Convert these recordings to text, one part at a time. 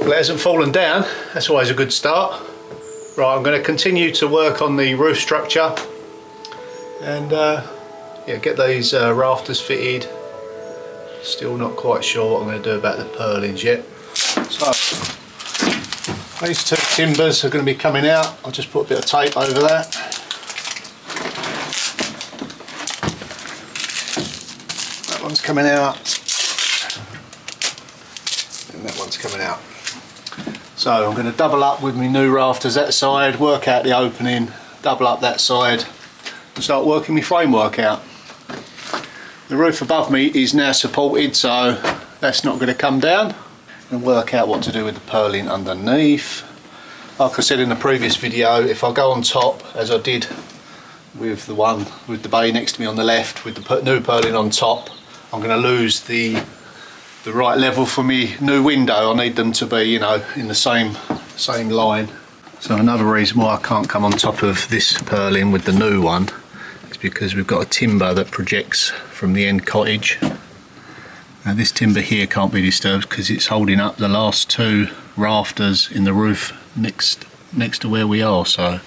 Well, it hasn't fallen down, that's always a good start. Right, I'm going to continue to work on the roof structure and yeah, get these rafters fitted. Still not quite sure what I'm going to do about the purlins yet. So these two timbers are going to be coming out. I'll just put a bit of tape over that. That one's coming out. And that one's coming out. So I'm going to double up with my new rafters that side, work out the opening, double up that side, and start working my framework out. The roof above me is now supported, so that's not going to come down. And work out what to do with the purlin underneath. Like I said in the previous video, if I go on top, as I did with the one with the bay next to me on the left, with the new purlin on top, I'm going to lose the right level for me new window. I need them to be, you know, in the same line. So another reason why I can't come on top of this purlin with the new one is because we've got a timber that projects from the end cottage. Now this timber here can't be disturbed because it's holding up the last two rafters in the roof next to where we are, so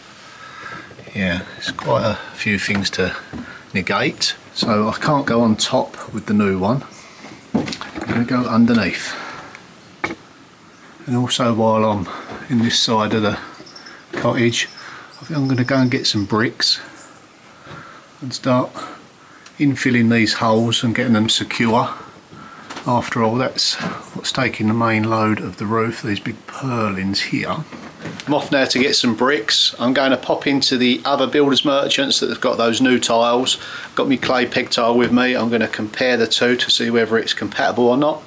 yeah, it's quite a few things to negate. So I can't go on top with the new one. I'm going to go underneath, and also while I'm in this side of the cottage, I think I'm going to go and get some bricks and start infilling these holes and getting them secure. After all, that's what's taking the main load of the roof, these big purlins here. I'm off now to get some bricks. I'm going to pop into the other builders merchants that have got those new tiles. Got my clay peg tile with me. I'm going to compare the two to see whether it's compatible or not.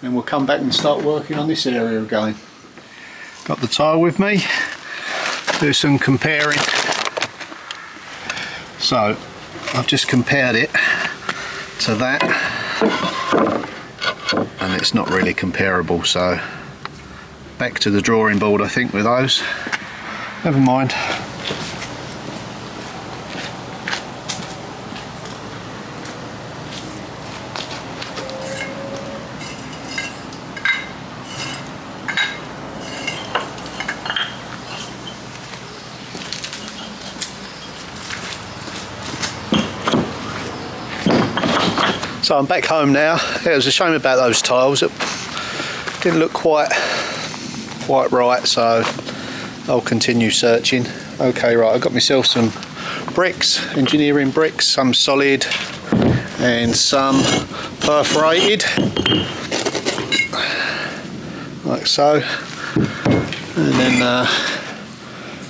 Then we'll come back and start working on this area again. Got the tile with me. Do some comparing. So I've just compared it to that, and it's not really comparable, so back to the drawing board I think with those. Never mind. So I'm back home now. It was a shame about those tiles. It didn't look quite right, so I'll continue searching. Okay, right, I got myself some bricks, engineering bricks, some solid and some perforated, like so, and then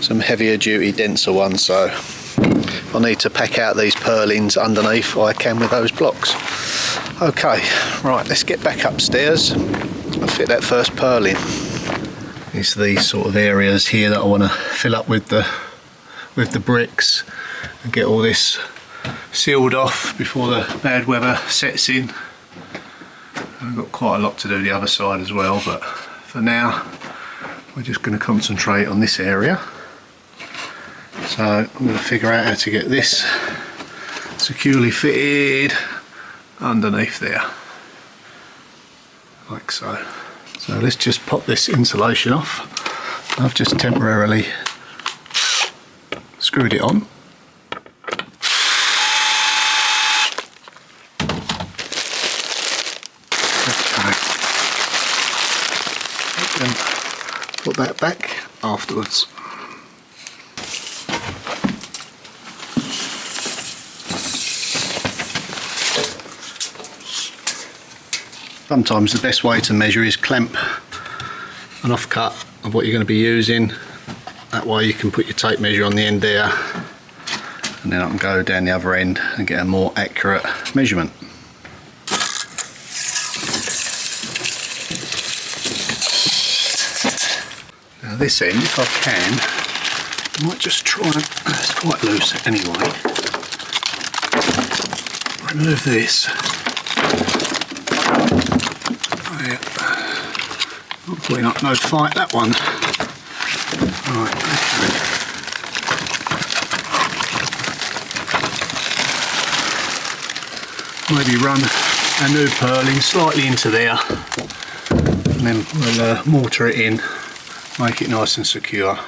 some heavier duty denser ones. So if I need to pack out these purlins underneath, I can with those blocks. Okay, right, let's get back upstairs and fit that first purlin. It's these sort of areas here that I want to fill up with the bricks and get all this sealed off before the bad weather sets in. I've got quite a lot to do the other side as well, but for now we're just going to concentrate on this area. So I'm going to figure out how to get this securely fitted underneath there, like so. So let's just pop this insulation off. I've just temporarily screwed it on. Okay. Then put that back afterwards. Sometimes the best way to measure is clamp an offcut of what you're going to be using. That way you can put your tape measure on the end there, and then I can go down the other end and get a more accurate measurement. Now this end, if I can, I might just try and, it's quite loose anyway, remove this. Not putting up no fight, that one. Right, okay. Maybe run a new purlin slightly into there. and then we'll mortar it in, make it nice and secure.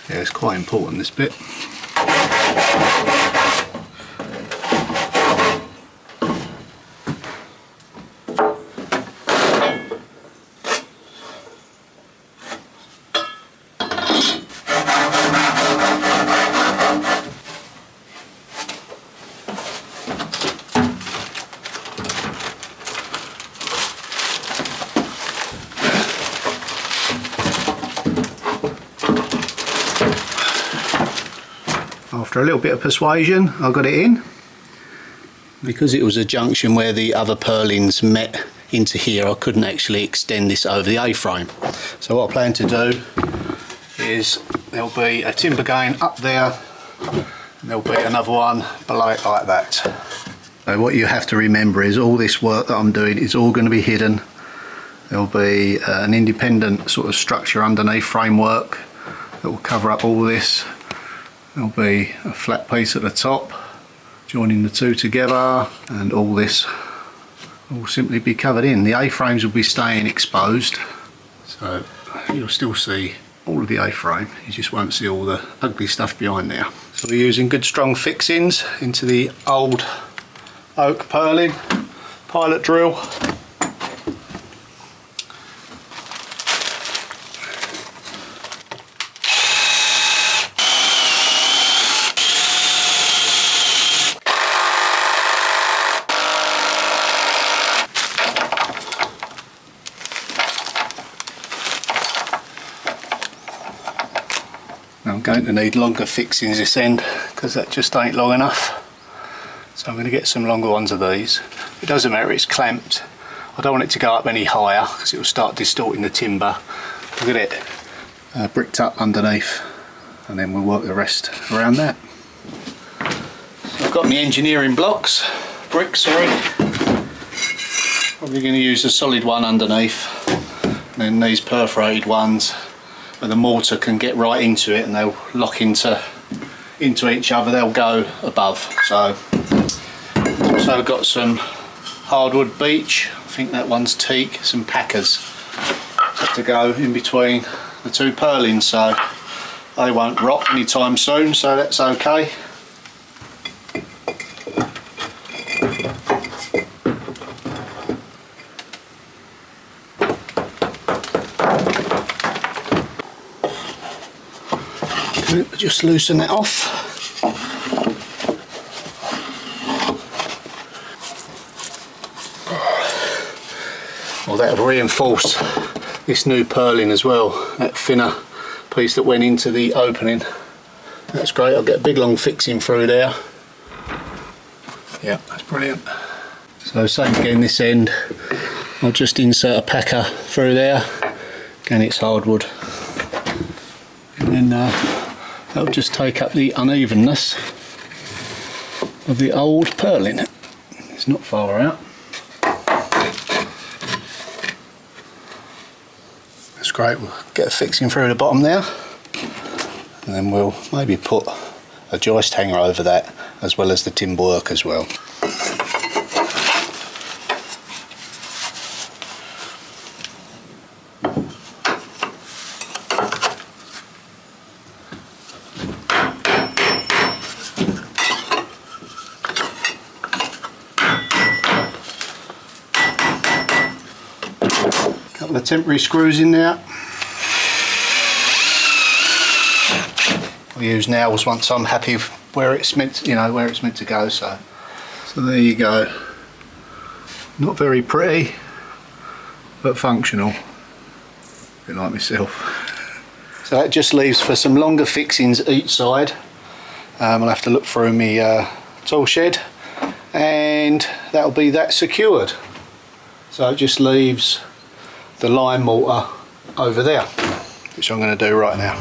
Yeah, it's quite important, this bit. After a little bit of persuasion, I got it in. Because it was a junction where the other purlins met into here, I couldn't actually extend this over the A-frame. So what I plan to do is there'll be a timber gain up there, and there'll be another one below it like that. So what you have to remember is all this work that I'm doing is all going to be hidden. There'll be an independent sort of structure underneath framework that will cover up all this. There'll be a flat piece at the top joining the two together, and all this will simply be covered in. The A-frames will be staying exposed, so you'll still see all of the A-frame, you just won't see all the ugly stuff behind there. So we're using good strong fixings into the old oak purlin pilot drill. I'm going to need longer fixings this end because that just ain't long enough. So I'm going to get some longer ones of these. It doesn't matter, it's clamped. I don't want it to go up any higher because it will start distorting the timber. Look at it, bricked up underneath, and then we'll work the rest around that. So I've got my engineering blocks, bricks, sorry. Probably going to use a solid one underneath, and then these perforated ones where the mortar can get right into it and they'll lock into each other, they'll go above. So I've also got some hardwood beech, I think that one's teak, some packers to go in between the two purlins so they won't rot anytime soon, so that's okay. Just loosen that off. Well, that'll reinforce this new purlin as well, that thinner piece that went into the opening. That's great, I'll get a big long fixing through there. Yeah, that's brilliant. So same again this end, I'll just insert a packer through there. Again, it's hardwood. And then that'll just take up the unevenness of the old purlin. It's not far out. That's great, we'll get a fixing through the bottom there, and then we'll maybe put a joist hanger over that as well as the timber work as well. Couple of temporary screws in there. I'll use nails once I'm happy where it's meant to, where it's meant to go. So there you go. Not very pretty, but functional. A bit like myself. So that just leaves for some longer fixings each side. I'll have to look through my tool shed, and that'll be that secured. So it just leaves the lime mortar over there, which I'm going to do right now.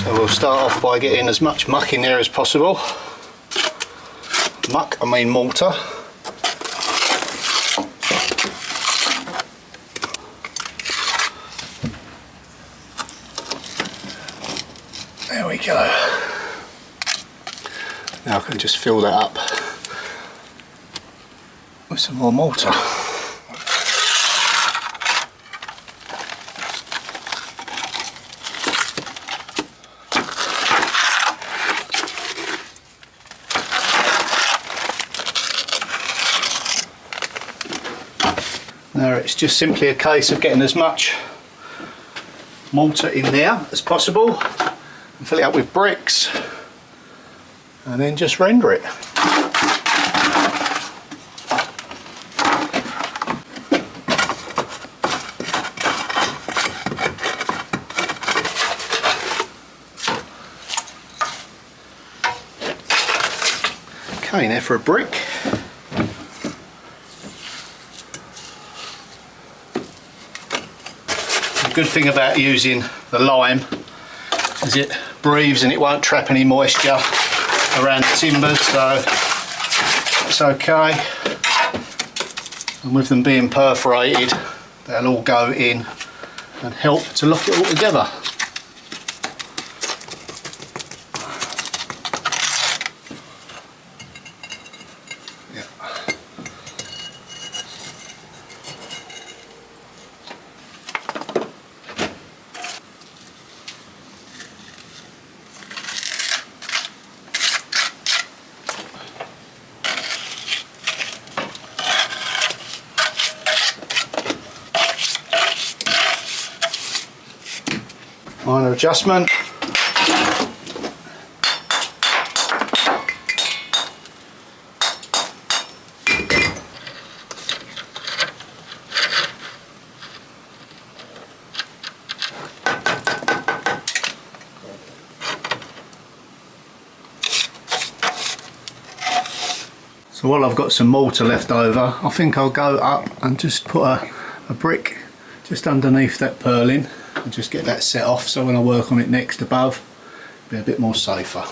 So we'll start off by getting as much muck in there as possible. Muck, I mean mortar. There we go. Now I can just fill that up with some more mortar. Now it's just simply a case of getting as much mortar in there as possible and fill it up with bricks and then just render it. Okay, now for a brick. The good thing about using the lime is it breathes and it won't trap any moisture around the timbers, so that's okay. And with them being perforated, they'll all go in and help to lock it all together. Minor adjustment. So while I've got some mortar left over, I think I'll go up and just put a brick just underneath that purlin and just get that set off, so when I work on it next above, it'll be a bit more safer.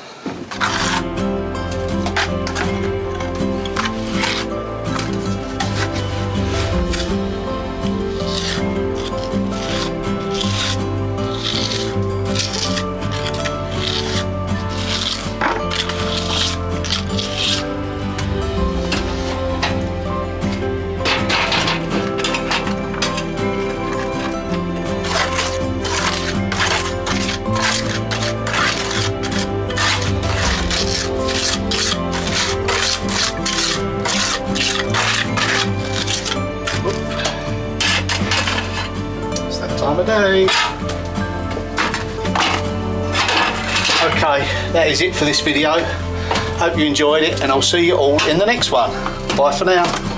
Time of day. Okay, that is it for this video. Hope you enjoyed it, and I'll see you all in the next one. Bye for now.